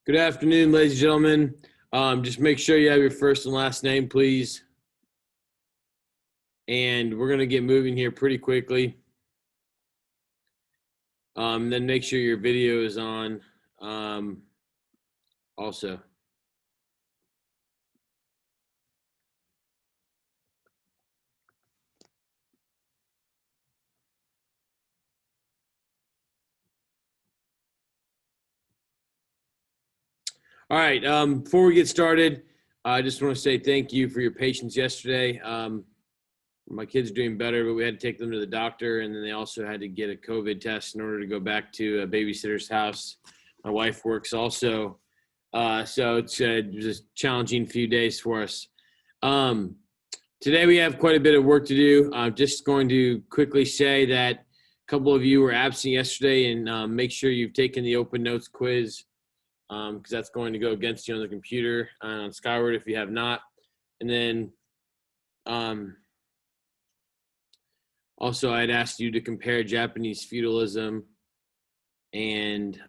Good afternoon, ladies and gentlemen. Just make sure you have your first and last name, please. And we're going to get moving here pretty quickly. Then make sure your video is on also. All right, before we get started, I just want to say thank you for your patience yesterday. My kids are doing better, but we had to take them to the doctor, and then they also had to get a COVID test in order to go back to a babysitter's house. My wife works also, so it's just a challenging few days for us. Today we have quite a bit of work to do. I'm just going to quickly say that a couple of you were absent yesterday, and make sure you've taken the open notes quiz, because that's going to go against you on the computer on Skyward if you have not. And then also I'd asked you to compare Japanese feudalism and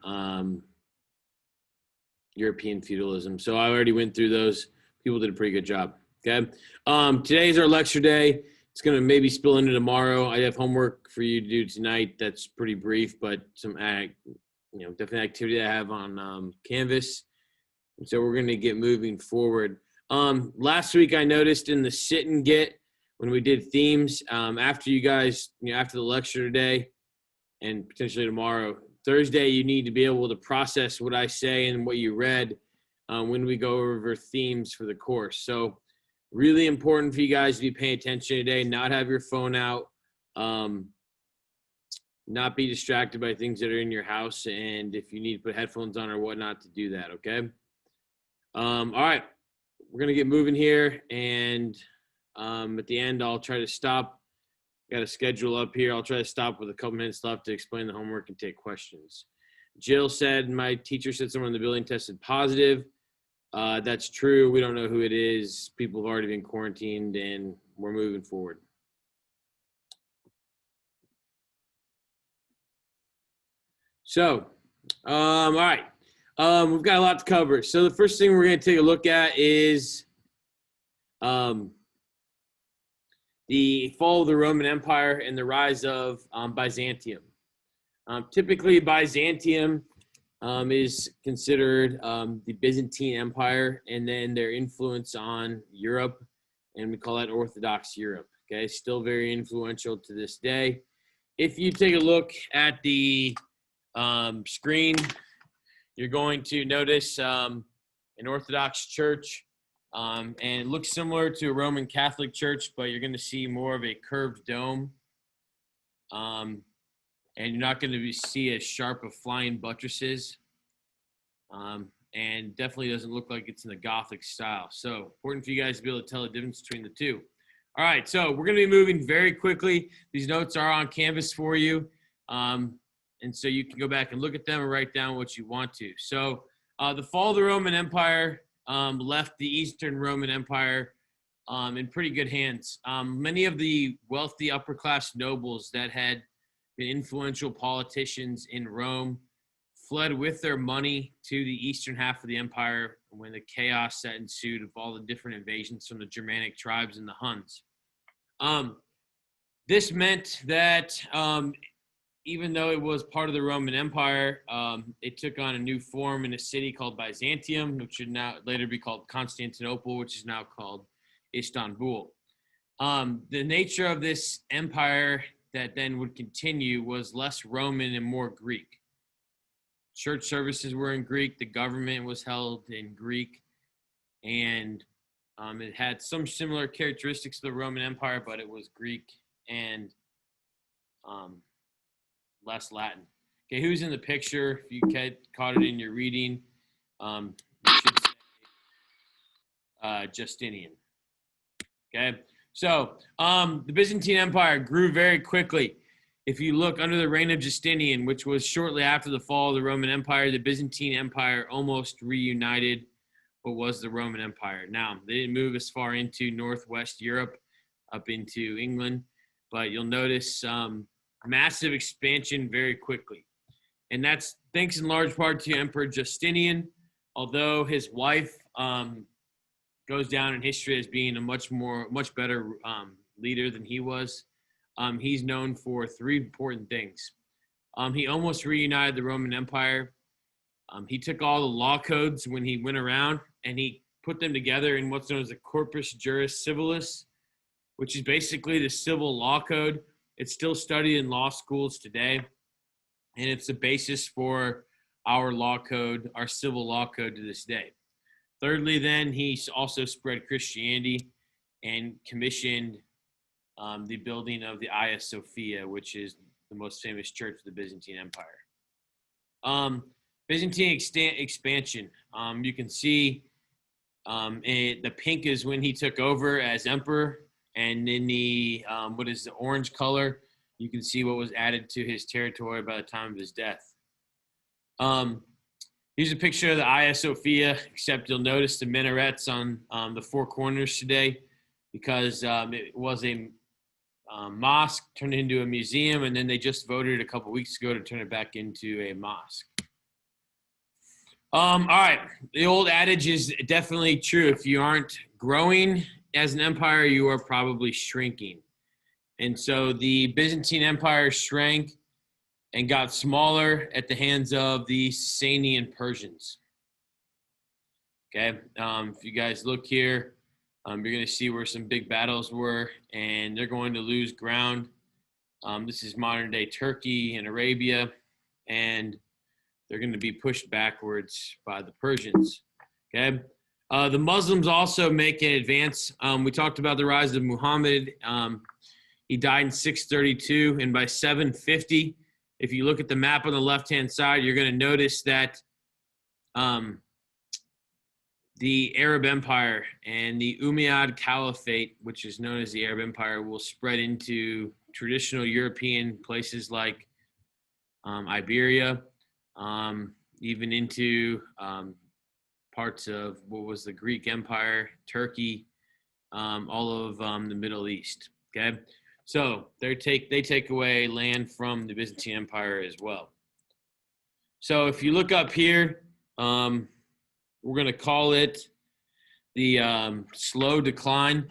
European feudalism. So I already went through those. People did a pretty good job. Okay. Today is our lecture day. It's going to maybe spill into tomorrow. I have homework for you to do tonight. That's pretty brief, but some definitely activity I have on Canvas. And so we're going to get moving forward. Last week I noticed in the sit and get when we did themes, after you guys, after the lecture today and potentially tomorrow, Thursday, you need to be able to process what I say and what you read when we go over themes for the course. So really important for you guys to be paying attention today, not have your phone out, not be distracted by things that are in your house, and if you need to put headphones on or whatnot, to do that, okay? All right, we're going to get moving here, and at the end, I'll try to stop. Got a schedule up here. I'll try to stop with a couple minutes left to explain the homework and take questions. Jill said, my teacher said someone in the building tested positive. That's true. We don't know who it is. People have already been quarantined, and we're moving forward. So, all right. We've got a lot to cover. So the first thing we're going to take a look at is the fall of the Roman Empire and the rise of Byzantium. Typically, Byzantium is considered the Byzantine Empire, and then their influence on Europe, and we call that Orthodox Europe. Okay, still very influential to this day. If you take a look at the screen, you're going to notice an Orthodox church, and it looks similar to a Roman Catholic church, but you're going to see more of a curved dome, and you're not going to see as sharp of flying buttresses, and definitely doesn't look like it's in the Gothic style. So important for you guys to be able to tell the difference between the two. All right, so we're going to be moving very quickly. These notes are on Canvas for you. And so you can go back and look at them and write down what you want to. So the fall of the Roman Empire left the Eastern Roman Empire in pretty good hands. Many of the wealthy upper-class nobles that had been influential politicians in Rome fled with their money to the eastern half of the empire when the chaos that ensued of all the different invasions from the Germanic tribes and the Huns. This meant that even though it was part of the Roman Empire, it took on a new form in a city called Byzantium, which should now later be called Constantinople, which is now called Istanbul. The nature of this empire that then would continue was less Roman and more Greek. Church services were in Greek, the government was held in Greek, and it had some similar characteristics to the Roman Empire, but it was Greek and less Latin. Okay, who's in the picture? If you caught it in your reading, you should say Justinian. Okay, so the Byzantine Empire grew very quickly. If you look under the reign of Justinian, which was shortly after the fall of the Roman Empire, the Byzantine Empire almost reunited what was the Roman Empire. Now, they didn't move as far into Northwest Europe, up into England, but you'll notice massive expansion very quickly. And that's thanks in large part to Emperor Justinian. although his wife goes down in history as being a much better leader than he was. He's known for three important things. He almost reunited the Roman Empire. He took all the law codes when he went around and he put them together in what's known as the Corpus Juris Civilis, which is basically the civil law code. It's still studied in law schools today, and it's the basis for our law code, our civil law code to this day. Thirdly, then, he also spread Christianity and commissioned the building of the Hagia Sophia, which is the most famous church of the Byzantine Empire. Byzantine expansion. You can see the pink is when he took over as emperor, and in the what is the orange color, you can see what was added to his territory by the time of his death. Here's a picture of the Hagia Sophia, except you'll notice the minarets on the four corners today because it was a mosque turned into a museum, and then they just voted a couple weeks ago to turn it back into a mosque. All right, the old adage is definitely true. If you aren't growing as an empire, you are probably shrinking. And so the Byzantine Empire shrank and got smaller at the hands of the Sasanian Persians. Okay, if you guys look here, you're going to see where some big battles were, and they're going to lose ground. This is modern-day Turkey and Arabia, and they're going to be pushed backwards by the Persians. Okay, the Muslims also make an advance. We talked about the rise of Muhammad. He died in 632, and by 750, if you look at the map on the left-hand side, you're going to notice that the Arab Empire and the Umayyad Caliphate, which is known as the Arab Empire, will spread into traditional European places like Iberia, even into parts of what was the Greek Empire, Turkey, all of the Middle East. Okay, so they take away land from the Byzantine Empire as well. So if you look up here, we're going to call it the slow decline,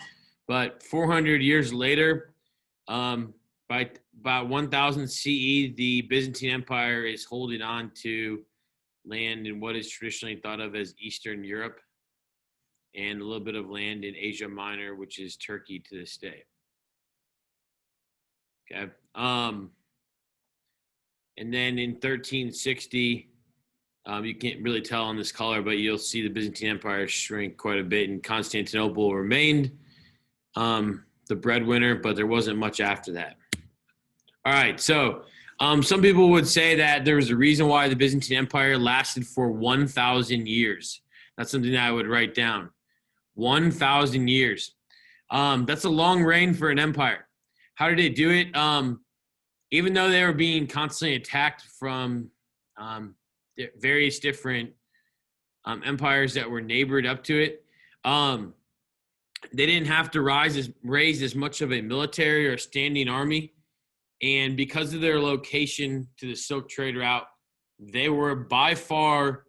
but 400 years later, by about 1000 CE, the Byzantine Empire is holding on to land in what is traditionally thought of as Eastern Europe and a little bit of land in Asia Minor, which is Turkey to this day. Okay. And then in 1360, you can't really tell on this color, but you'll see the Byzantine Empire shrink quite a bit, and Constantinople remained the breadwinner, but there wasn't much after that. All right, so some people would say that there was a reason why the Byzantine Empire lasted for 1,000 years. That's something that I would write down. 1,000 years. That's a long reign for an empire. How did it do it? Even though they were being constantly attacked from various different empires that were neighbored up to it, they didn't have to raise as much of a military or a standing army. And because of their location to the Silk Trade route, they were by far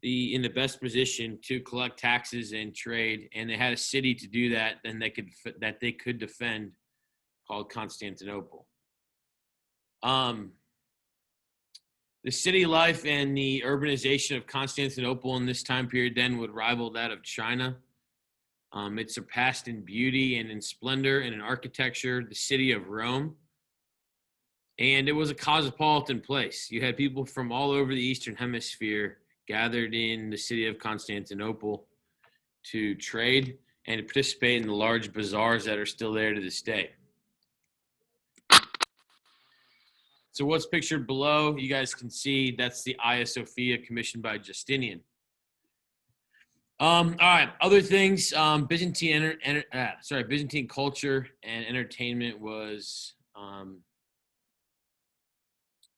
in the best position to collect taxes and trade. And they had a city to do that, and they could defend, called Constantinople. The city life and the urbanization of Constantinople in this time period then would rival that of China. It surpassed in beauty and in splendor and in architecture the city of Rome. And it was a cosmopolitan place. You had people from all over the Eastern Hemisphere gathered in the city of Constantinople to trade and to participate in the large bazaars that are still there to this day. So what's pictured below, you guys can see that's the Hagia Sophia commissioned by Justinian. All right, other things. Byzantine culture and entertainment was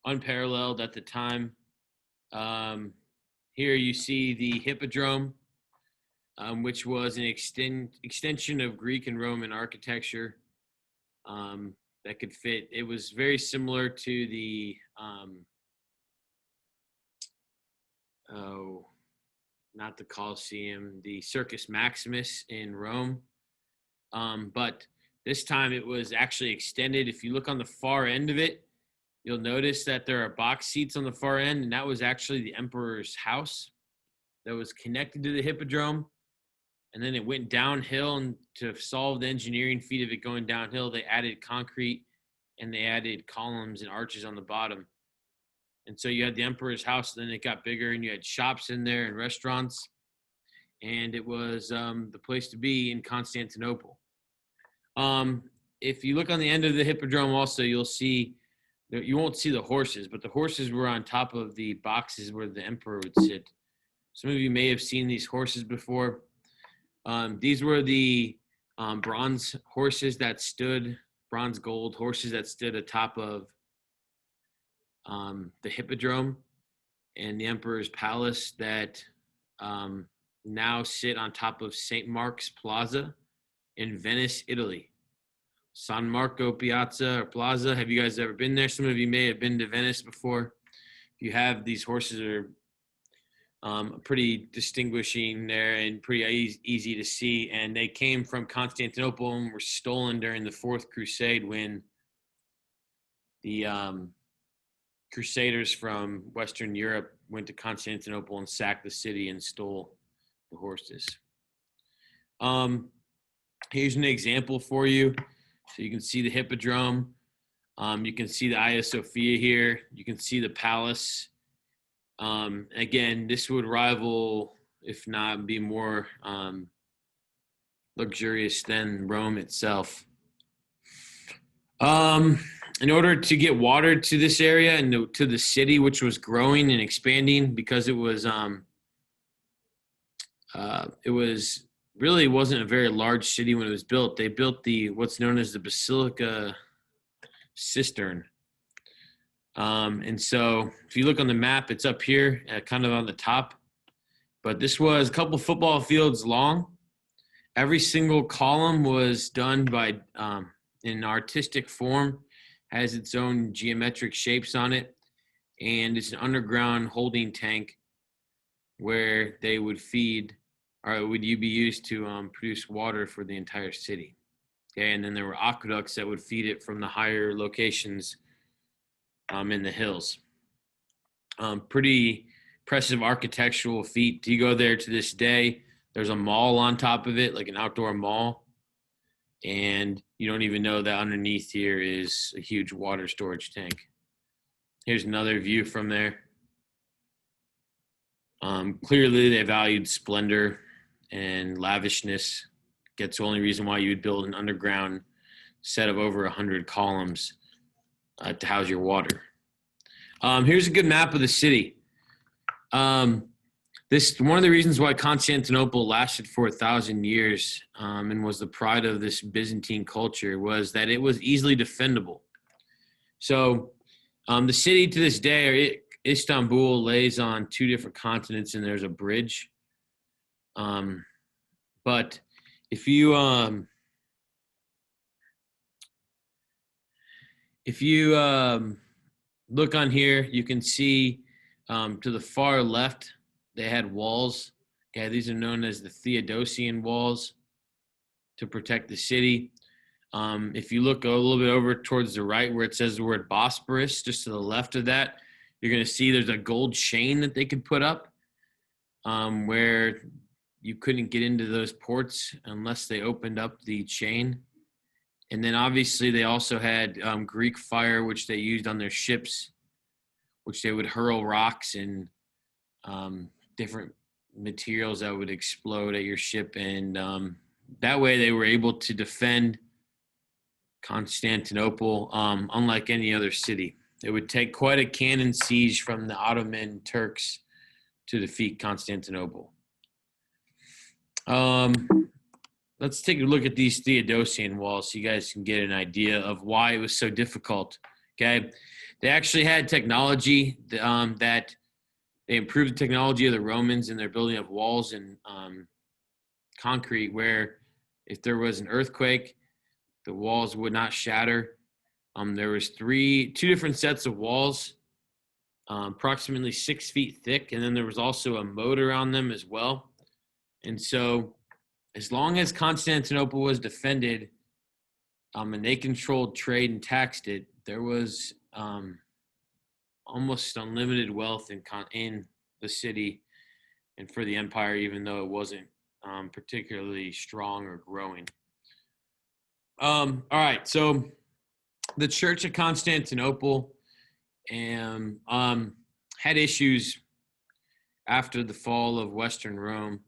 unparalleled at the time. Here you see the Hippodrome, which was an extension of Greek and Roman architecture that could fit. It was very similar to the not the Colosseum, the Circus Maximus in Rome. But this time it was actually extended. If you look on the far end of it, you'll notice that there are box seats on the far end, and that was actually the emperor's house that was connected to the hippodrome. And then it went downhill, and to solve the engineering feat of it going downhill, they added concrete and they added columns and arches on the bottom. And so you had the emperor's house, then it got bigger, and you had shops in there and restaurants. And it was the place to be in Constantinople. If you look on the end of the hippodrome also, you'll see, you won't see the horses, but the horses were on top of the boxes where the emperor would sit. Some of you may have seen these horses before. These were the bronze horses that stood, bronze gold horses that stood atop of the hippodrome and the emperor's palace that now sit on top of St. Mark's Plaza in Venice, Italy. San Marco Piazza or Plaza. Have you guys ever been there? Some of you may have been to Venice before. If you have, these horses are pretty distinguishing there and pretty easy to see. And they came from Constantinople and were stolen during the Fourth Crusade when the Crusaders from Western Europe went to Constantinople and sacked the city and stole the horses. Here's an example for you. So you can see the hippodrome. You can see the Hagia Sophia here. You can see the palace. Again, this would rival, if not be more luxurious than Rome itself. In order to get water to this area and to the city, which was growing and expanding, because it was really wasn't a very large city when it was built. They built what's known as the Basilica Cistern. And so if you look on the map, it's up here, kind of on the top. But this was a couple football fields long. Every single column was done by in an artistic form, has its own geometric shapes on it, and it's an underground holding tank where they would feed, or it would be used to produce water for the entire city. Okay, and then there were aqueducts that would feed it from the higher locations in the hills. Pretty impressive architectural feat. You go there to this day, there's a mall on top of it, like an outdoor mall. And you don't even know that underneath here is a huge water storage tank. Here's another view from there. Clearly they valued splendor and lavishness. That's the only reason why you would build an underground set of over 100 columns to house your water. Here's a good map of the city. This one of the reasons why Constantinople lasted for 1,000 years and was the pride of this Byzantine culture was that it was easily defendable. So the city to this day, Istanbul, lays on two different continents and there's a bridge. But if you look on here, you can see to the far left, they had walls. Okay, these are known as the Theodosian walls to protect the city. If you look a little bit over towards the right where it says the word Bosporus, just to the left of that, you're going to see there's a gold chain that they could put up where you couldn't get into those ports unless they opened up the chain. And then obviously they also had Greek fire, which they used on their ships, which they would hurl rocks and different materials that would explode at your ship. And that way they were able to defend Constantinople unlike any other city. It would take quite a cannon siege from the Ottoman Turks to defeat Constantinople. Let's take a look at these Theodosian walls so you guys can get an idea of why it was so difficult. Okay, they actually had technology that they improved the technology of the Romans in their building of walls and concrete, where if there was an earthquake, the walls would not shatter. There was two different sets of walls approximately 6 feet thick, and then there was also a motor on them as well. And so, as long as Constantinople was defended, and they controlled trade and taxed it, there was almost unlimited wealth in the city and for the empire, even though it wasn't particularly strong or growing. All right, so the Church of Constantinople had issues after the fall of Western Rome.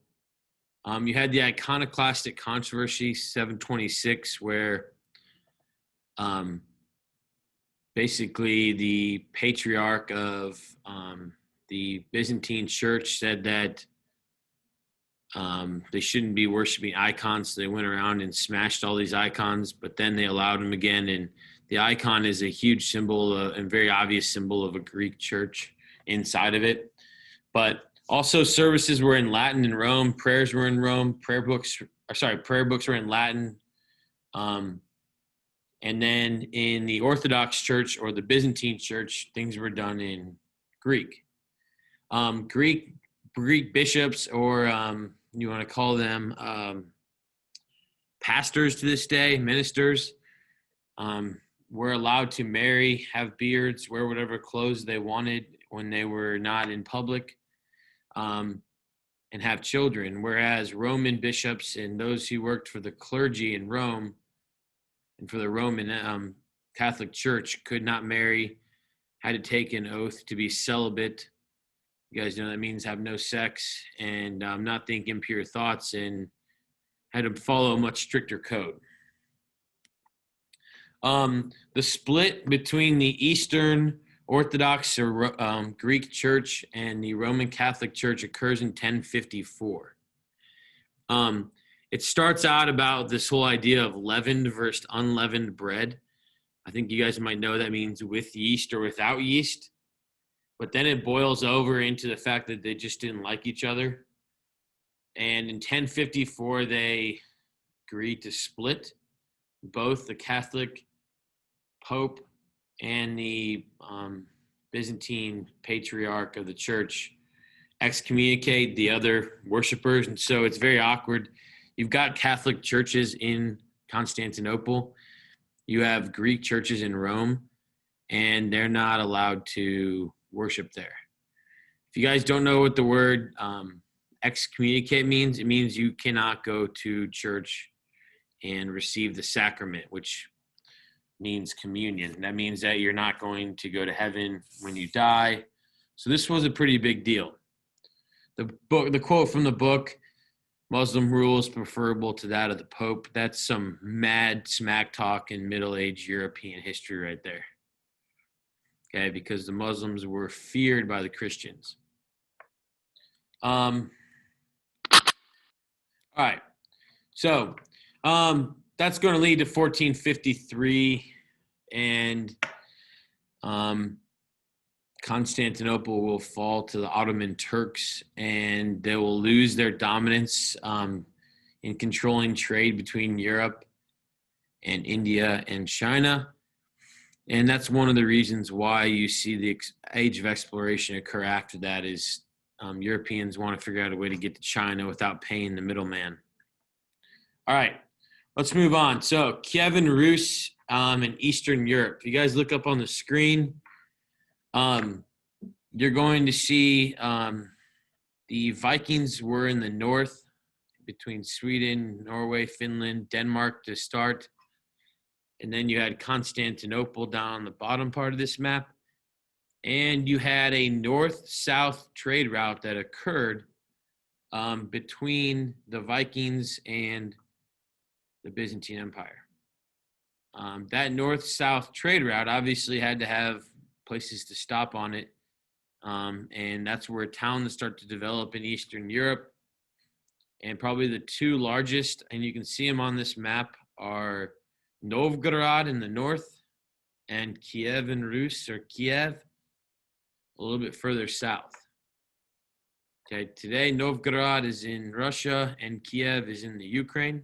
You had the iconoclastic controversy, 726, where basically the patriarch of the Byzantine Church said that they shouldn't be worshiping icons, so they went around and smashed all these icons, but then they allowed them again, and the icon is a huge symbol and very obvious symbol of a Greek church inside of it. But also services were in Latin in Rome, prayers were in Rome, prayer books were in Latin. And then in the Orthodox Church or the Byzantine Church, things were done in Greek. Greek bishops, or you want to call them pastors to this day, ministers, were allowed to marry, have beards, wear whatever clothes they wanted when they were not in public, and have children. Whereas Roman bishops and those who worked for the clergy in Rome and for the Roman Catholic Church could not marry, had to take an oath to be celibate. You guys know that means have no sex and not think impure thoughts, and had to follow a much stricter code. The split between the Eastern Orthodox or Greek Church and the Roman Catholic Church occurs in 1054. It starts out about this whole idea of leavened versus unleavened bread. I think you guys might know that means with yeast or without yeast. But then it boils over into the fact that they just didn't like each other. And in 1054, they agreed to split. Both the Catholic Pope and the Byzantine Patriarch of the Church excommunicate the other worshipers. And so it's very awkward. You've got Catholic churches in Constantinople. You have Greek churches in Rome, and they're not allowed to worship there. If you guys don't know what the word excommunicate means, it means you cannot go to church and receive the sacrament, which means communion. That means that you're not going to go to heaven when you die. So this was a pretty big deal. The quote from the book, Muslim rule is preferable to that of the Pope. That's some mad smack talk in Middle Age European history right there. Okay, because the Muslims were feared by the Christians. All right, so that's going to lead to 1453, and Constantinople will fall to the Ottoman Turks, and they will lose their dominance in controlling trade between Europe and India and China. And that's one of the reasons why you see the age of exploration occur after that is Europeans want to figure out a way to get to China without paying the middleman. All right, let's move on. So Kievan Rus in Eastern Europe. If you guys look up on the screen, you're going to see the Vikings were in the north between Sweden, Norway, Finland, Denmark to start. And then you had Constantinople down on the bottom part of this map. And you had a north-south trade route that occurred between the Vikings and the Byzantine Empire. That north-south trade route obviously had to have places to stop on it. And that's where towns start to develop in Eastern Europe. And probably the two largest, and you can see them on this map, are Novgorod in the north and Kievan Rus, or Kiev, a little bit further south. Okay, today Novgorod is in Russia and Kiev is in the Ukraine.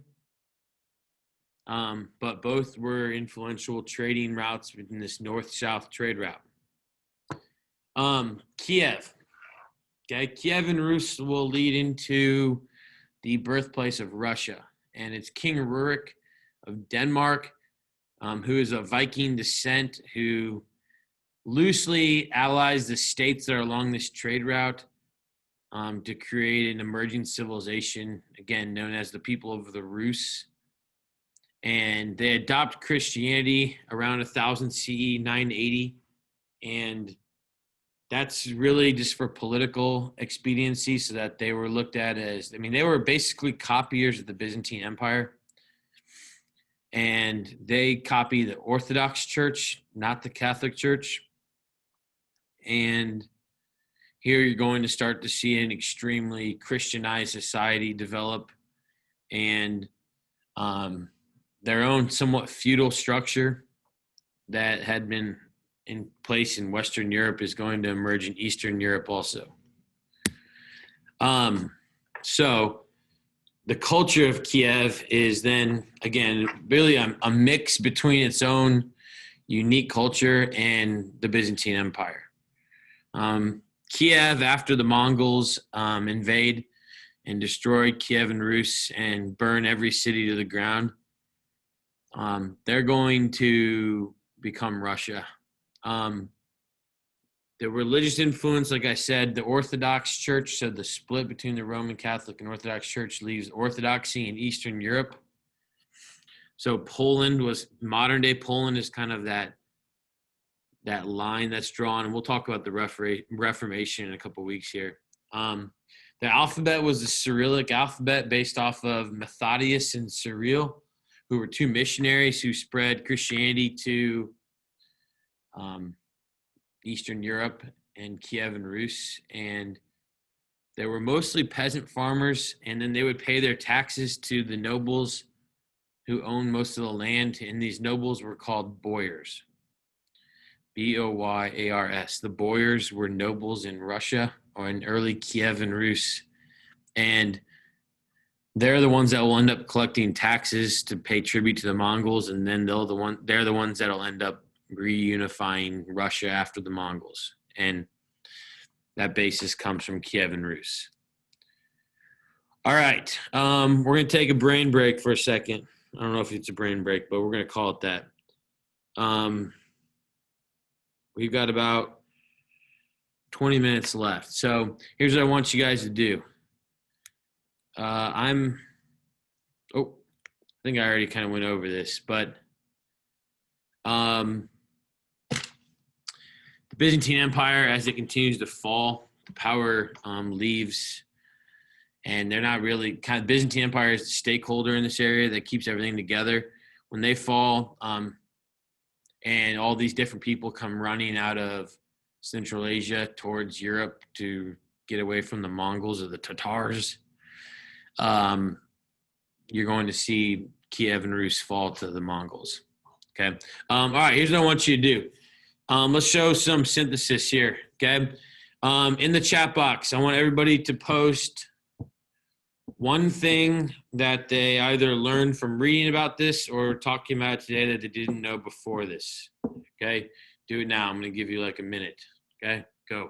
But both were influential trading routes in this north-south trade route. Kiev. Okay, Kiev and Rus will lead into the birthplace of Russia, and it's King Rurik of Denmark, who is of Viking descent, who loosely allies the states that are along this trade route to create an emerging civilization, again known as the people of the Rus. And they adopt Christianity around 1000 CE, 980, and that's really just for political expediency, so that they were looked at as, I mean, they were basically copiers of the Byzantine Empire. And they copy the Orthodox Church, not the Catholic Church. And here you're going to start to see an extremely Christianized society develop, and their own somewhat feudal structure that had been in place in Western Europe is going to emerge in Eastern Europe also. So the culture of Kiev is then, again, really a mix between its own unique culture and the Byzantine Empire. Kiev, after the Mongols invade and destroy Kiev and Rus and burn every city to the ground, they're going to become Russia. The religious influence, like I said, the Orthodox Church, so the split between the Roman Catholic and Orthodox Church leaves Orthodoxy in Eastern Europe. So Poland was, modern day Poland is kind of that line that's drawn, and we'll talk about the Reformation in a couple of weeks here. The alphabet was the Cyrillic alphabet based off of Methodius and Cyril, who were two missionaries who spread Christianity to Eastern Europe and Kiev and Rus. And they were mostly peasant farmers, and then they would pay their taxes to the nobles who owned most of the land, and these nobles were called boyars. Boyars. The boyars were nobles in Russia or in early Kiev and Rus, and they're the ones that will end up collecting taxes to pay tribute to the Mongols, and then they're the ones that'll end up reunifying Russia after the Mongols, and that basis comes from Kiev and Rus. All right, we're going to take a brain break for a second. I don't know if it's a brain break, but we're going to call it that. We've got about 20 minutes left. So here's what I want you guys to do. I think I already kind of went over this, but the Byzantine Empire, as it continues to fall, the power leaves, and they're not really kind of, Byzantine Empire is the stakeholder in this area that keeps everything together. When they fall, and all these different people come running out of Central Asia towards Europe to get away from the Mongols or the Tatars, you're going to see Kiev and Rus fall to the Mongols. Okay. All right, here's what I want you to do. Let's show some synthesis here. Okay. In the chat box, I want everybody to post one thing that they either learned from reading about this or talking about today that they didn't know before this. Okay. Do it now. I'm going to give you like a minute. Okay. Go.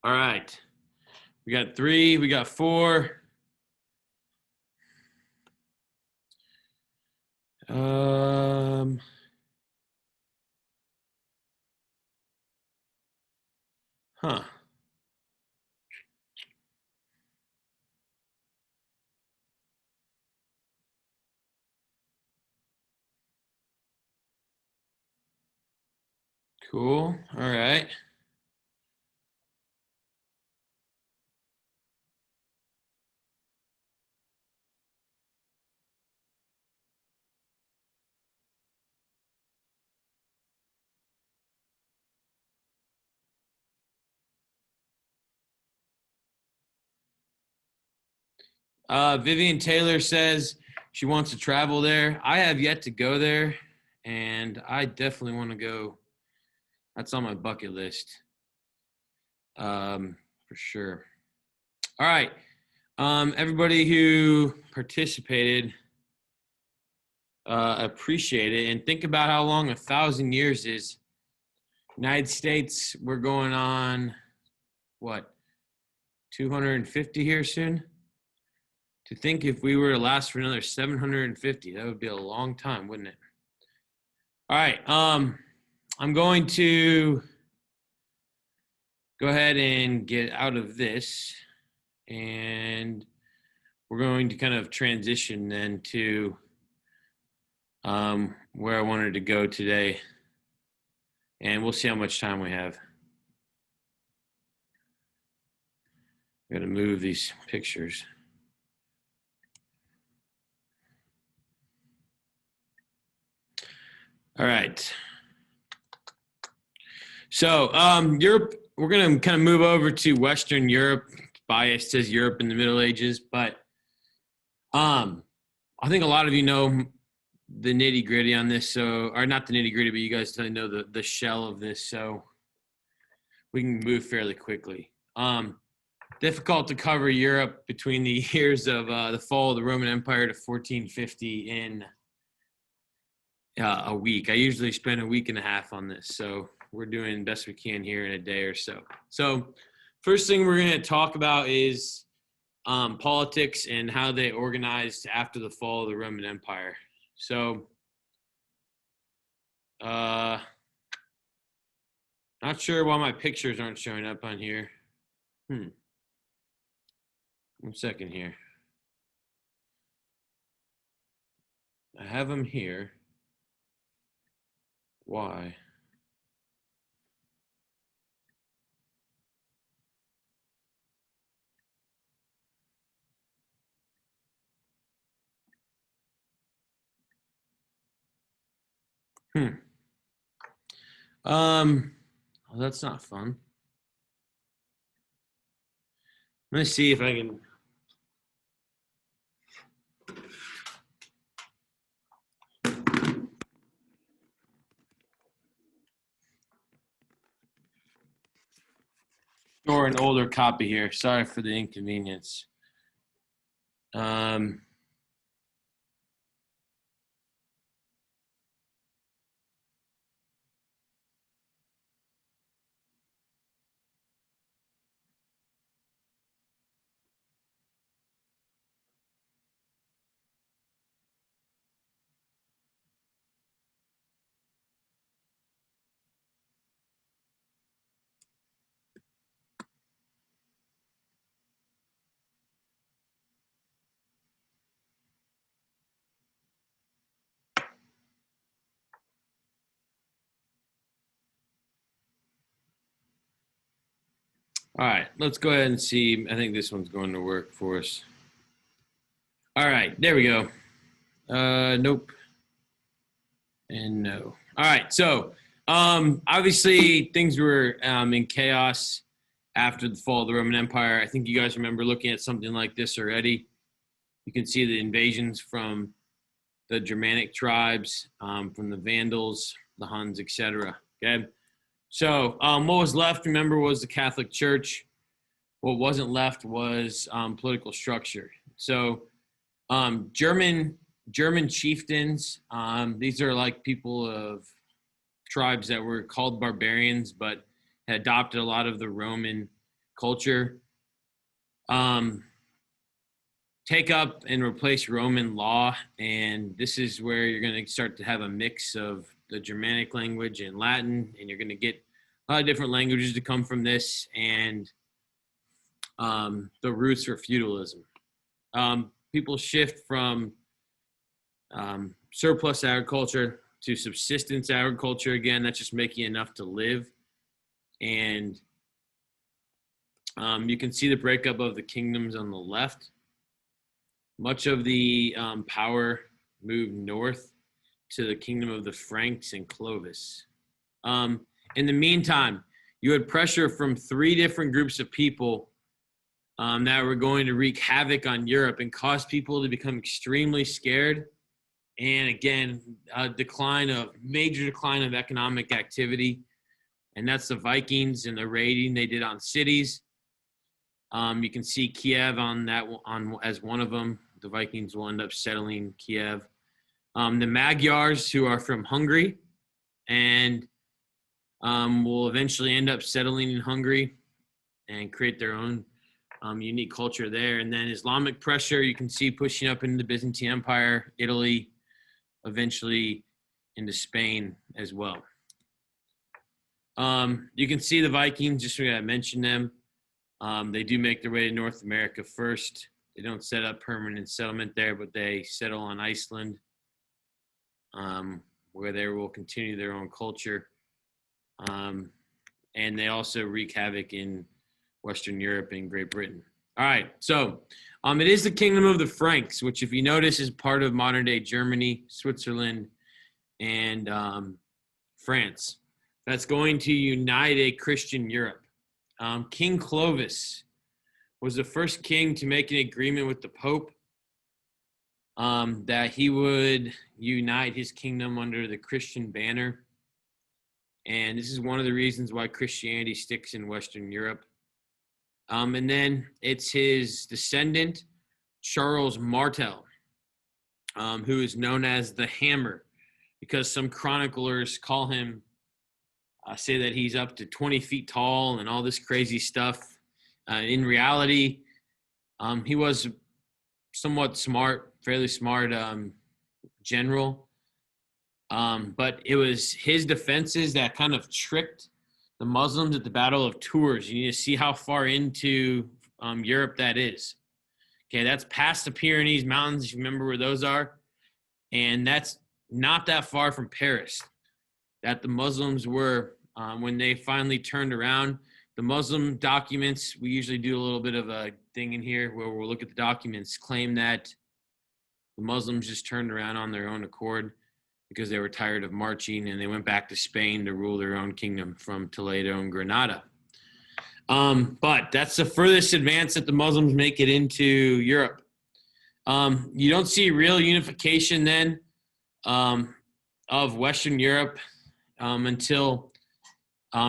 All right. We got 3. We got 4. Huh. Cool. All right. Vivian Taylor says she wants to travel there. I have yet to go there, and I definitely want to go. That's on my bucket list, for sure. All right. Everybody who participated, appreciate it. And think about how long 1,000 years is. United States, we're going on, what, 250 here soon? To think if we were to last for another 750, that would be a long time, wouldn't it? All right. I'm going to go ahead and get out of this, and we're going to kind of transition then to where I wanted to go today, and we'll see how much time we have. I'm going to move these pictures. All right. So Europe, we're going to kind of move over to Western Europe. Bias says Europe in the Middle Ages, but I think a lot of you know the nitty gritty on this. So, or not the nitty gritty, but you guys know the shell of this. So we can move fairly quickly. Difficult to cover Europe between the years of the fall of the Roman Empire to 1450 in a week. I usually spend a week and a half on this, so we're doing the best we can here in a day or so. So first thing we're going to talk about is politics and how they organized after the fall of the Roman Empire. So not sure why my pictures aren't showing up on here. 1 second here. I have them here. Why? Well, that's not fun. Let me see if I can. Or an older copy here. Sorry for the inconvenience. All right, let's go ahead and see. I think this one's going to work for us. All right, there we go. Nope. And no. All right, so obviously things were in chaos after the fall of the Roman Empire. I think you guys remember looking at something like this already. You can see the invasions from the Germanic tribes, from the Vandals, the Huns, etc. Okay. So what was left, remember, was the Catholic Church. What wasn't left was political structure. So German chieftains, these are like people of tribes that were called barbarians, but had adopted a lot of the Roman culture take up and replace Roman law. And this is where you're going to start to have a mix of the Germanic language and Latin, and you're going to get a lot of different languages to come from this, and the roots for feudalism. People shift from surplus agriculture to subsistence agriculture. Again, that's just making enough to live. And you can see the breakup of the kingdoms on the left. Much of the power moved north to the kingdom of the Franks and Clovis. In the meantime, you had pressure from three different groups of people that were going to wreak havoc on Europe and cause people to become extremely scared. And again, major decline of economic activity. And that's the Vikings and the raiding they did on cities. You can see Kiev as one of them. The Vikings will end up settling Kiev. The Magyars, who are from Hungary, and will eventually end up settling in Hungary and create their own unique culture there. And then Islamic pressure, you can see pushing up into the Byzantine Empire, Italy, eventually into Spain as well. You can see the Vikings, just so I mentioned them. They do make their way to North America first. They don't set up permanent settlement there, but they settle on Iceland, where they will continue their own culture. And they also wreak havoc in Western Europe and Great Britain. All right, so it is the Kingdom of the Franks, which, if you notice, is part of modern-day Germany, Switzerland, and France. That's going to unite a Christian Europe. King Clovis was the first king to make an agreement with the Pope that he would unite his kingdom under the Christian banner. And this is one of the reasons why Christianity sticks in Western Europe. And then it's his descendant, Charles Martel, who is known as the Hammer, because some chroniclers call him, say that he's up to 20 feet tall and all this crazy stuff. In reality, he was somewhat smart, fairly smart general. But it was his defenses that kind of tricked the Muslims at the Battle of Tours. You need to see how far into Europe that is. Okay, that's past the Pyrenees Mountains, if you remember where those are. And that's not that far from Paris, that the Muslims were, when they finally turned around. The Muslim documents, we usually do a little bit of a thing in here where we'll look at the documents, claim that the Muslims just turned around on their own accord because they were tired of marching, and they went back to Spain to rule their own kingdom from Toledo and Granada. But that's the furthest advance that the Muslims make it into Europe. You don't see real unification then of Western Europe until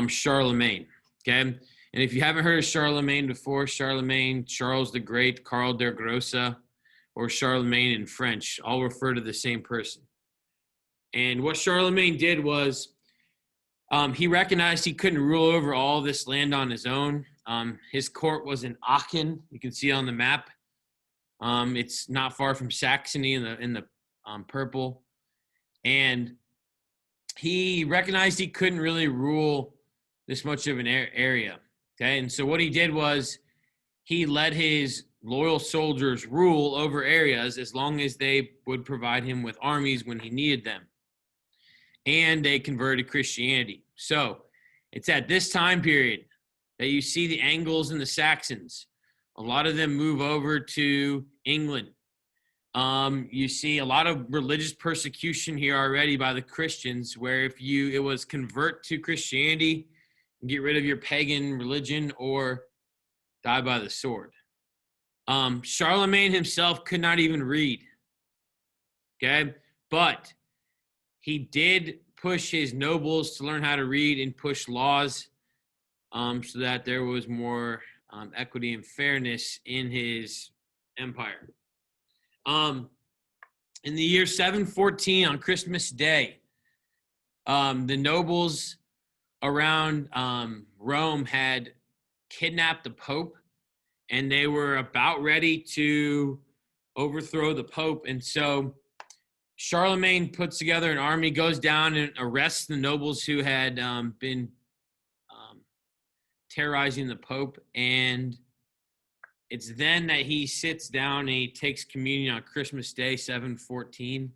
Charlemagne. Okay, and if you haven't heard of Charlemagne before, Charlemagne, Charles the Great, Karl der Grosse, or Charlemagne in French, all refer to the same person. And what Charlemagne did was he recognized he couldn't rule over all this land on his own. His court was in Aachen. You can see on the map. It's not far from Saxony in the purple. And he recognized he couldn't really rule this much of an area. Okay, and so what he did was he let his loyal soldiers rule over areas as long as they would provide him with armies when he needed them. And they converted Christianity. So it's at this time period that you see the Angles and the Saxons. A lot of them move over to England. You see a lot of religious persecution here already by the Christians, where it was convert to Christianity, get rid of your pagan religion, or die by the sword. Charlemagne himself could not even read. Okay, but he did push his nobles to learn how to read and push laws so that there was more equity and fairness in his empire. In the year 714, on Christmas Day, the nobles around Rome had kidnapped the Pope, and they were about ready to overthrow the Pope. And so Charlemagne puts together an army, goes down and arrests the nobles who had been terrorizing the Pope. And it's then that he sits down and he takes communion on Christmas Day, 714.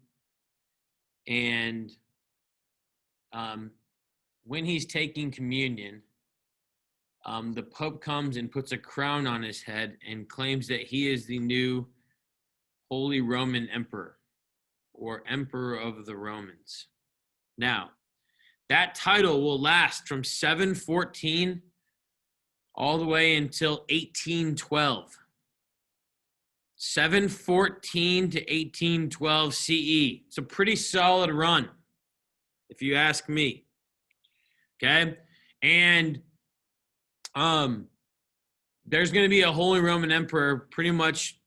And when he's taking communion, the Pope comes and puts a crown on his head and claims that he is the new Holy Roman Emperor, or Emperor of the Romans. Now, that title will last from 714 all the way until 1812. 714 to 1812 CE. It's a pretty solid run, if you ask me. Okay? And there's going to be a Holy Roman Emperor pretty much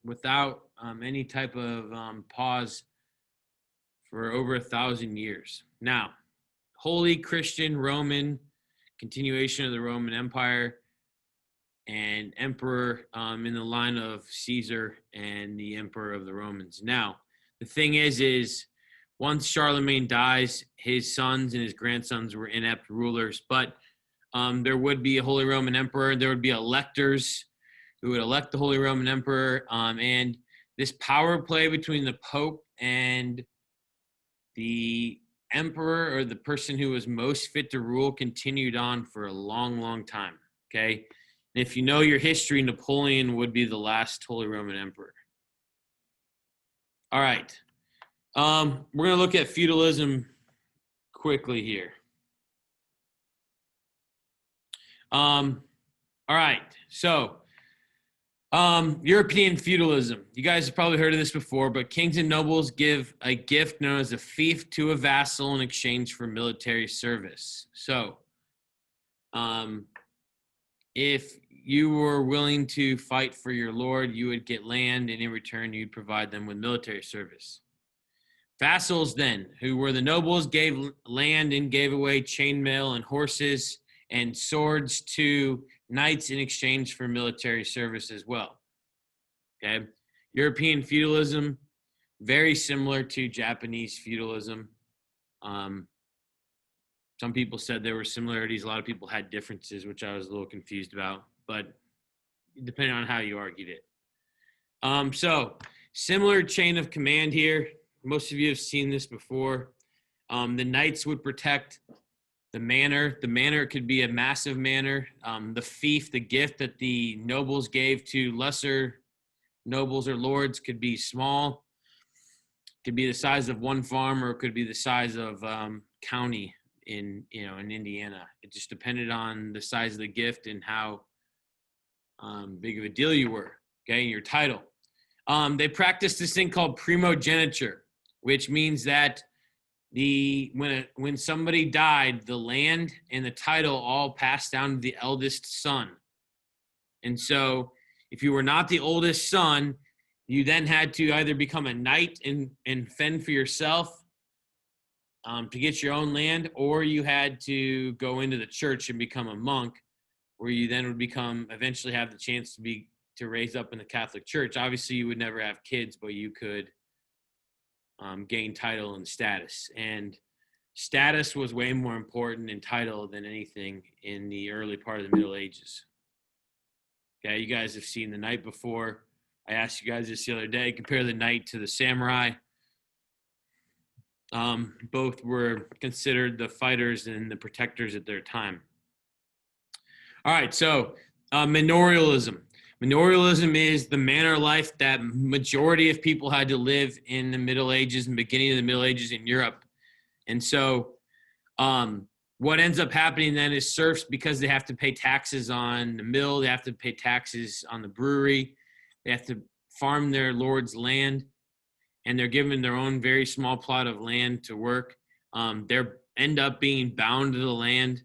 without any type of pause for over 1,000 years. Now, Holy Christian Roman, continuation of the Roman Empire, and emperor in the line of Caesar and the emperor of the Romans. Now, the thing is once Charlemagne dies, his sons and his grandsons were inept rulers, but there would be a Holy Roman Emperor. There would be electors who would elect the Holy Roman Emperor, and this power play between the Pope and the emperor, or the person who was most fit to rule, continued on for a long, long time, okay? And if you know your history, Napoleon would be the last Holy Roman Emperor. All right. We're going to look at feudalism quickly here. All right. So, European feudalism. You guys have probably heard of this before, but kings and nobles give a gift known as a fief to a vassal in exchange for military service. So, if you were willing to fight for your lord, you would get land, and in return, you'd provide them with military service. Vassals then, who were the nobles, gave land and gave away chainmail and horses and swords to knights in exchange for military service as well. Okay, European feudalism, very similar to Japanese feudalism. Some people said there were similarities. A lot of people had differences, which I was a little confused about, but depending on how you argued it. So similar chain of command here. Most of you have seen this before. The knights would protect the manor. The manor could be a massive manor. The fief, the gift that the nobles gave to lesser nobles or lords, could be small. Could be the size of one farm, or it could be the size of county in Indiana. It just depended on the size of the gift and how big of a deal you were, okay, your title. They practiced this thing called primogeniture, which means that when somebody died, the land and the title all passed down to the eldest son. And so if you were not the oldest son, you then had to either become a knight and fend for yourself to get your own land, or you had to go into the church and become a monk, where you then would eventually have the chance to raise up in the Catholic Church. Obviously, you would never have kids, but you could gain title and status. And status was way more important in title than anything in the early part of the Middle Ages. Okay, you guys have seen the knight before. I asked you guys this the other day, compare the knight to the samurai. Both were considered the fighters and the protectors at their time. All right, so manorialism. Manorialism is the manner of life that majority of people had to live in the Middle Ages and beginning of the Middle Ages in Europe. And so what ends up happening then is serfs, because they have to pay taxes on the mill, they have to pay taxes on the brewery, they have to farm their lord's land, and they're given their own very small plot of land to work. They end up being bound to the land.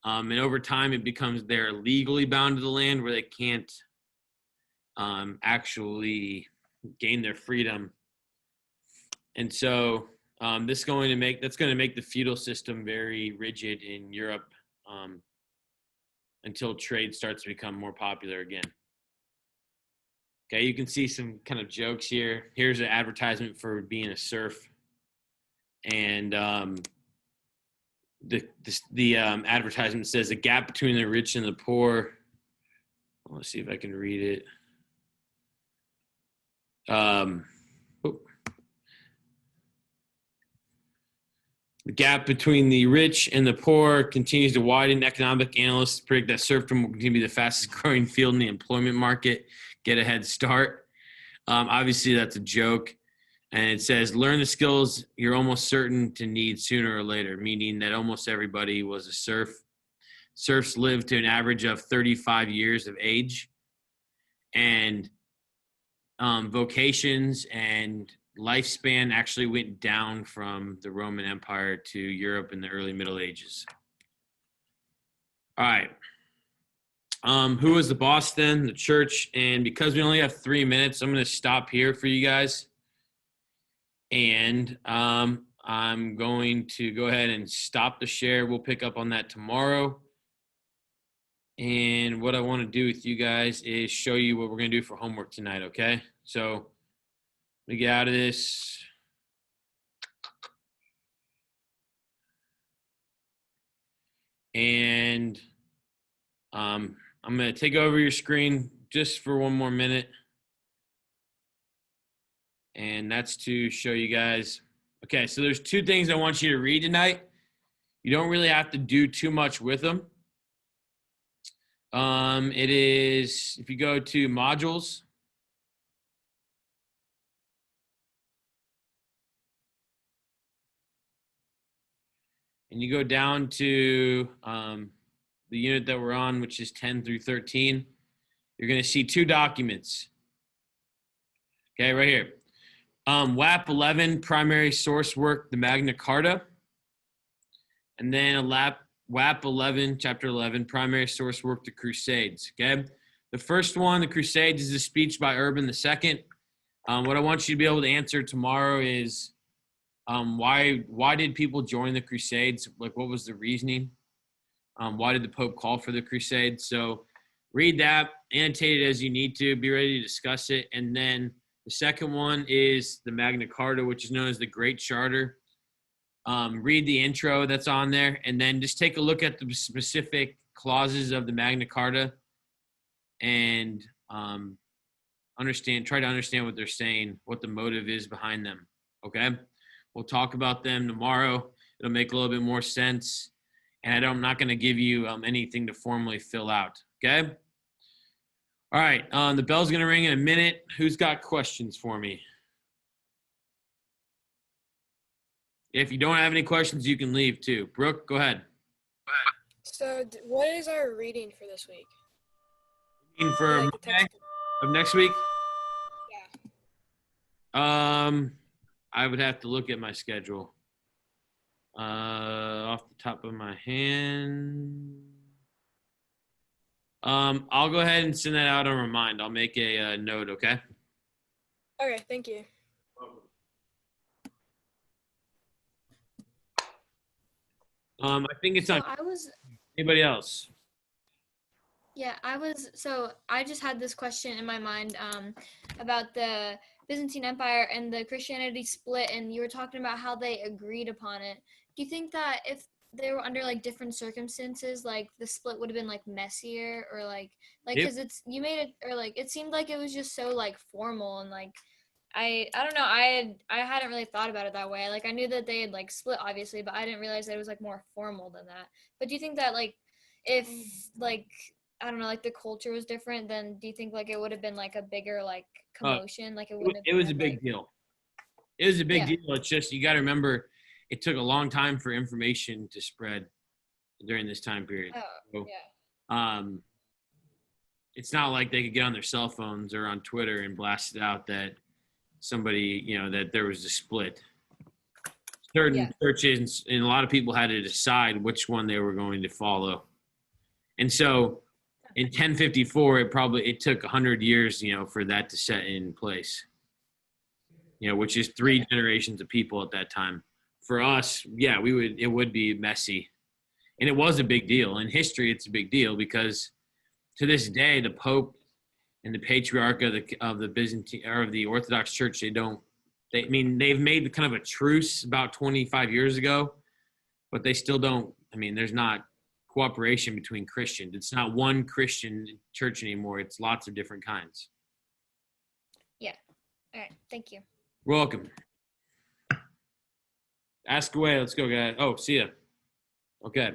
And over time, it becomes they're legally bound to the land, where they can't actually gain their freedom. And so that's going to make the feudal system very rigid in Europe until trade starts to become more popular again. Okay, you can see some kind of jokes here. Here's an advertisement for being a serf. And the advertisement says the gap between the rich and the poor. Let's see if I can read it. The gap between the rich and the poor continues to widen. Economic analysts predict that serfdom will continue to be the fastest growing field in the employment market. Get a head start. Obviously, that's a joke. And it says, learn the skills you're almost certain to need sooner or later, meaning that almost everybody was a serf. Serfs lived to an average of 35 years of age. And vocations and lifespan actually went down from the Roman Empire to Europe in the early Middle Ages. All right. Who was the boss then? The church. And because we only have 3 minutes, I'm going to stop here for you guys. And I'm going to go ahead and stop the share. We'll pick up on that tomorrow. And what I want to do with you guys is show you what we're going to do for homework tonight, okay? So let me get out of this. And I'm going to take over your screen just for 1 more minute. And that's to show you guys. Okay, so there's 2 things I want you to read tonight. You don't really have to do too much with them. It is, if you go to modules, and you go down to the unit that we're on, which is 10 through 13, you're going to see 2 documents. Okay, right here. Whap 11, primary source work, the Magna Carta. And then Whap 11, chapter 11, primary source work, the Crusades. Okay, the first one, the Crusades, is a speech by Urban II. What I want you to be able to answer tomorrow is why did people join the Crusades? Like, what was the reasoning? Why did the Pope call for the Crusades? So read that, annotate it as you need to, be ready to discuss it. And then the second one is the Magna Carta, which is known as the Great Charter. Read the intro that's on there, and then just take a look at the specific clauses of the Magna Carta and try to understand what they're saying, what the motive is behind them, okay? We'll talk about them tomorrow. It'll make a little bit more sense, and I'm not going to give you anything to formally fill out, okay? All right, the bell's going to ring in a minute. Who's got questions for me? If you don't have any questions, you can leave too. Brooke, go ahead. So, what is our reading for this week? For Monday of next week? Yeah. I would have to look at my schedule. Off the top of my hand. I'll go ahead and send that out on Remind. I'll make a note, okay? Okay, thank you. I think it's on. Anybody else? Yeah, I just had this question in my mind about the Byzantine Empire and the Christianity split, and you were talking about how they agreed upon it. Do you think that if they were under like different circumstances, like the split would have been like messier, or like because it seemed like it was just so like formal, and like I don't know, I hadn't really thought about it that way. Like I knew that they had like split obviously, but I didn't realize that it was like more formal than that. But do you think that like if like I don't know, like the culture was different, then do you think like it would have been like a bigger like commotion? Like it wouldn't have been. It was a big deal. It was a big deal. It's just you got to remember, it took a long time for information to spread during this time period. Oh, yeah. It's not like they could get on their cell phones or on Twitter and blast it out that somebody, that there was a split. Certain churches and a lot of people had to decide which one they were going to follow. And so in 1054, it took 100 years, for that to set in place, which is 3 generations of people at that time. For us, it would be messy. And it was a big deal. In history, it's a big deal because to this day, the Pope and the Patriarch of the Byzantine or of the Orthodox Church, they've made kind of a truce about 25 years ago, but they still don't. I mean, there's not cooperation between Christians. It's not one Christian church anymore. It's lots of different kinds. Yeah. All right. Thank you. You're welcome. Ask away. Let's go, guys. Oh, see ya. Okay.